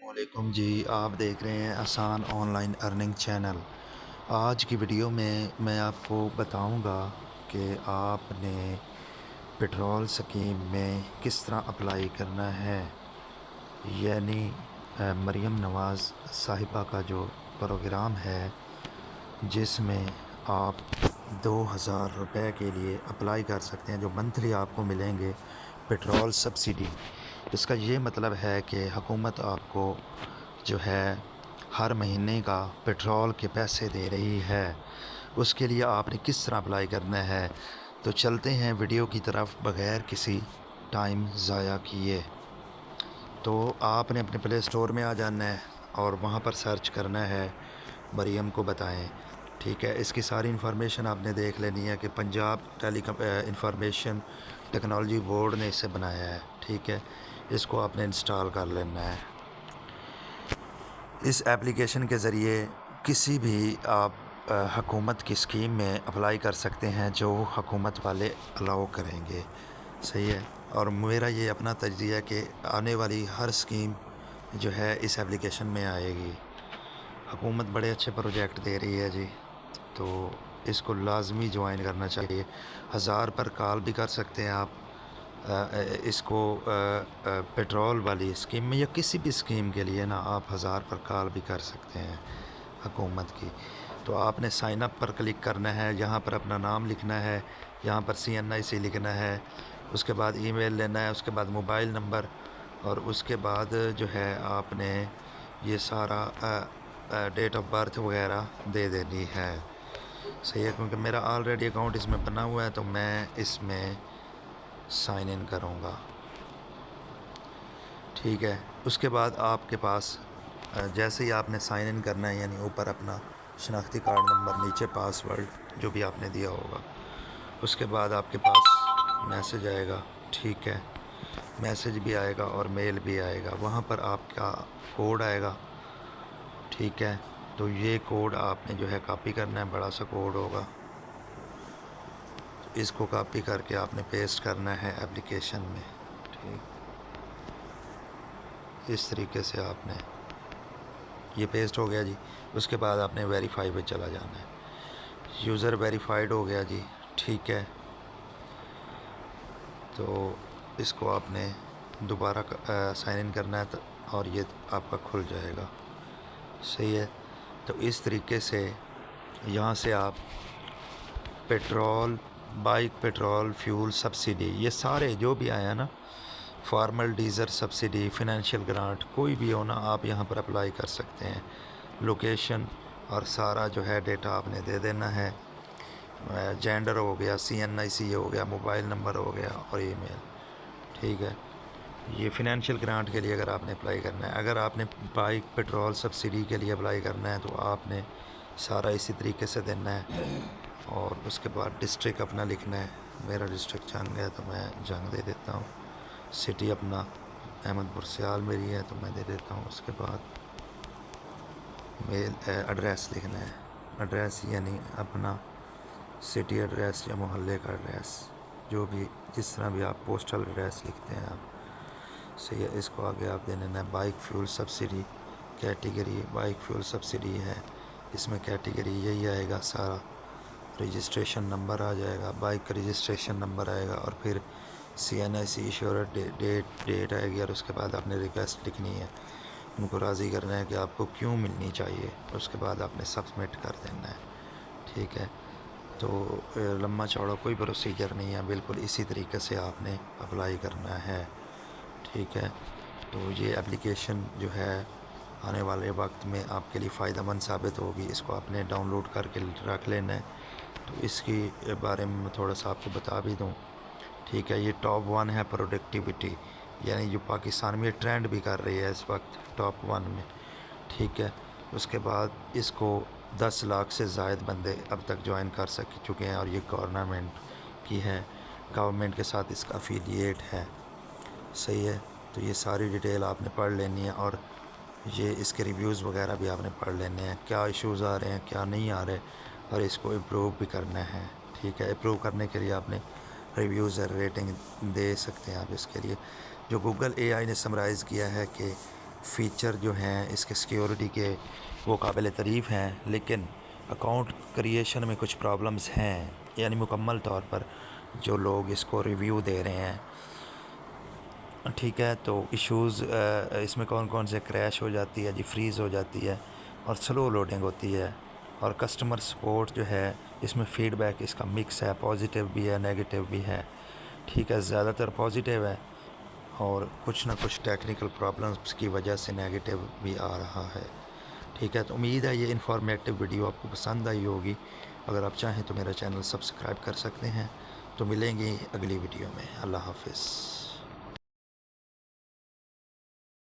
वालेकुम जी। आप देख रहे हैं आसान ऑनलाइन अर्निंग चैनल। आज की वीडियो में मैं आपको बताऊंगा कि आपने पेट्रोल स्कीम में किस तरह अप्लाई करना है। यानी मरियम नवाज़ साहिबा का जो प्रोग्राम है जिसमें आप 2000 रुपये के लिए अप्लाई कर सकते हैं, जो मंथली आपको मिलेंगे पेट्रोल सब्सिडी। इसका ये मतलब है कि हुकूमत आपको जो है हर महीने का पेट्रोल के पैसे दे रही है। उसके लिए आपने किस तरह अप्लाई करना है, तो चलते हैं वीडियो की तरफ बग़ैर किसी टाइम ज़ाया किए। तो आपने अपने प्ले स्टोर में आ जाना है और वहाँ पर सर्च करना है मरियम को बताएं। ठीक है, इसकी सारी इन्फॉर्मेशन आपने देख लेनी है कि पंजाब इंफॉर्मेशन टेक्नोलॉजी बोर्ड ने इसे बनाया है। ठीक है, इसको आपने इंस्टॉल कर लेना है। इस एप्लीकेशन के ज़रिए किसी भी आप हुकूमत की स्कीम में अप्लाई कर सकते हैं जो हुकूमत वाले अलाउ करेंगे। सही है, और मेरा ये अपना तजज़िया है कि आने वाली हर स्कीम जो है इस एप्लीकेशन में आएगी। हुकूमत बड़े अच्छे प्रोजेक्ट दे रही है जी, तो इसको लाजमी ज्वाइन करना चाहिए। 1000 पर कॉल भी कर सकते हैं आप इसको पेट्रोल वाली स्कीम में या किसी भी स्कीम के लिए ना आप 1000 पर कॉल भी कर सकते हैं हुकूमत की। तो आपने साइन अप पर क्लिक करना है, यहाँ पर अपना नाम लिखना है, यहाँ पर CNIC लिखना है, उसके बाद ईमेल लेना है, उसके बाद मोबाइल नंबर, और उसके बाद जो है आपने ये सारा डेट ऑफ बर्थ वगैरह दे देनी है। सही है, क्योंकि मेरा ऑलरेडी अकाउंट इसमें बना हुआ है तो मैं इसमें साइन इन करूँगा। ठीक है, उसके बाद आपके पास जैसे ही आपने साइन इन करना है, यानी ऊपर अपना शनाख्ती कार्ड नंबर, नीचे पासवर्ड जो भी आपने दिया होगा, उसके बाद आपके पास मैसेज आएगा। ठीक है, मैसेज भी आएगा और मेल भी आएगा, वहाँ पर आपका कोड आएगा। ठीक है, तो ये कोड आपने जो है कॉपी करना है, बड़ा सा कोड होगा, इसको कॉपी करके आपने पेस्ट करना है एप्लीकेशन में। ठीक, इस तरीके से आपने ये पेस्ट हो गया जी। उसके बाद आपने वेरीफाई पे चला जाना है। यूज़र वेरीफाइड हो गया जी। ठीक है, तो इसको आपने दोबारा साइन इन करना है और ये आपका खुल जाएगा। सही है, तो इस तरीके से यहाँ से आप petrol, bike petrol, fuel subsidy, ये सारे जो भी आए हैं ना, formal diesel subsidy, financial grant, कोई भी हो ना, आप यहाँ पर अप्लाई कर सकते हैं। लोकेशन और सारा जो है डेटा आपने दे देना है। जेंडर हो गया, CNIC हो गया, मोबाइल नंबर हो गया और ईमेल। ठीक है, ये फिनेंशियल ग्रांट के लिए अगर आपने अप्लाई करना है। अगर आपने बाइक पेट्रोल सब्सिडी के लिए अप्लाई करना है तो आपने सारा इसी तरीके से देना है, और उसके बाद डिस्ट्रिक्ट अपना लिखना है। मेरा डिस्ट्रिक्ट जंग है तो मैं जंग दे देता हूँ। सिटी अपना अहमदपुर सियाल मेरी है तो मैं दे देता हूँ। उसके बाद मेल एड्रेस लिखना है। एड्रेस यानी अपना सिटी एड्रेस या मोहल्ले का एड्रेस, जो भी जिस तरह भी आप पोस्टल एड्रेस लिखते हैं आप। सही है, इसको आगे आप दे देना है। Bike fuel subsidy category, bike fuel subsidy है, इसमें कैटेगरी यही आएगा सारा। रजिस्ट्रेशन नंबर आ जाएगा, बाइक का रजिस्ट्रेशन नंबर आएगा, और फिर CNIC इश्योर डेट आएगी, और उसके बाद आपने रिक्वेस्ट लिखनी है, उनको राज़ी करना है कि आपको क्यों मिलनी चाहिए। उसके बाद आपने सबमिट कर देना है। ठीक है, तो लम्बा चौड़ा कोई प्रोसीजर नहीं है, बिल्कुल इसी तरीके से आपने अप्लाई करना है। ठीक है, तो ये एप्लीकेशन जो है आने वाले वक्त में आपके लिए फ़ायदेमंद साबित होगी। इसको आपने डाउनलोड करके रख लेना है। तो इसकी बारे में मैं थोड़ा सा आपको बता भी दूँ। ठीक है, ये टॉप 1 है प्रोडक्टिविटी, यानी जो पाकिस्तान में ट्रेंड भी कर रही है इस वक्त टॉप 1 में। ठीक है, उसके बाद इसको 10 लाख से ज़ायद बंदे अब तक ज्वाइन कर चुके हैं, और ये गवर्नमेंट की है, गवर्नमेंट के साथ इसका अफिलिएट है। सही है, तो ये सारी डिटेल आपने पढ़ लेनी है, और ये इसके रिव्यूज़ वगैरह भी आपने पढ़ लेने हैं, क्या इश्यूज़ आ रहे हैं क्या नहीं आ रहे, और इसको इम्प्रूव भी करना है। ठीक है, इम्प्रूव करने के लिए आपने रिव्यूज़ और रेटिंग दे सकते हैं आप इसके लिए। जो गूगल AI ने समराइज़ किया है कि فیچر جو ہیں اس کے سیکیورٹی کے وہ قابل تعریف ہیں، لیکن اکاؤنٹ کریشن میں کچھ پرابلمز ہیں، یعنی مکمل طور پر جو لوگ اس کو ریویو دے رہے ہیں، ٹھیک ہے، تو ایشوز اس میں کون کون سے کریش ہو جاتی ہے جی، فریز ہو جاتی ہے اور سلو لوڈنگ ہوتی ہے، اور کسٹمر سپورٹ جو ہے اس میں فیڈ بیک اس کا مکس ہے، پازیٹیو بھی ہے نیگیٹو بھی ہے، ٹھیک ہے، زیادہ تر پازیٹیو ہے اور کچھ نہ کچھ ٹیکنیکل پرابلمس کی وجہ سے نیگیٹو بھی آ رہا ہے، ٹھیک ہے۔ تو امید ہے یہ انفارمیٹیو ویڈیو آپ کو پسند آئی ہوگی، اگر آپ چاہیں تو میرا چینل سبسکرائب کر سکتے ہیں، تو ملیں گے اگلی ویڈیو میں، اللہ حافظ۔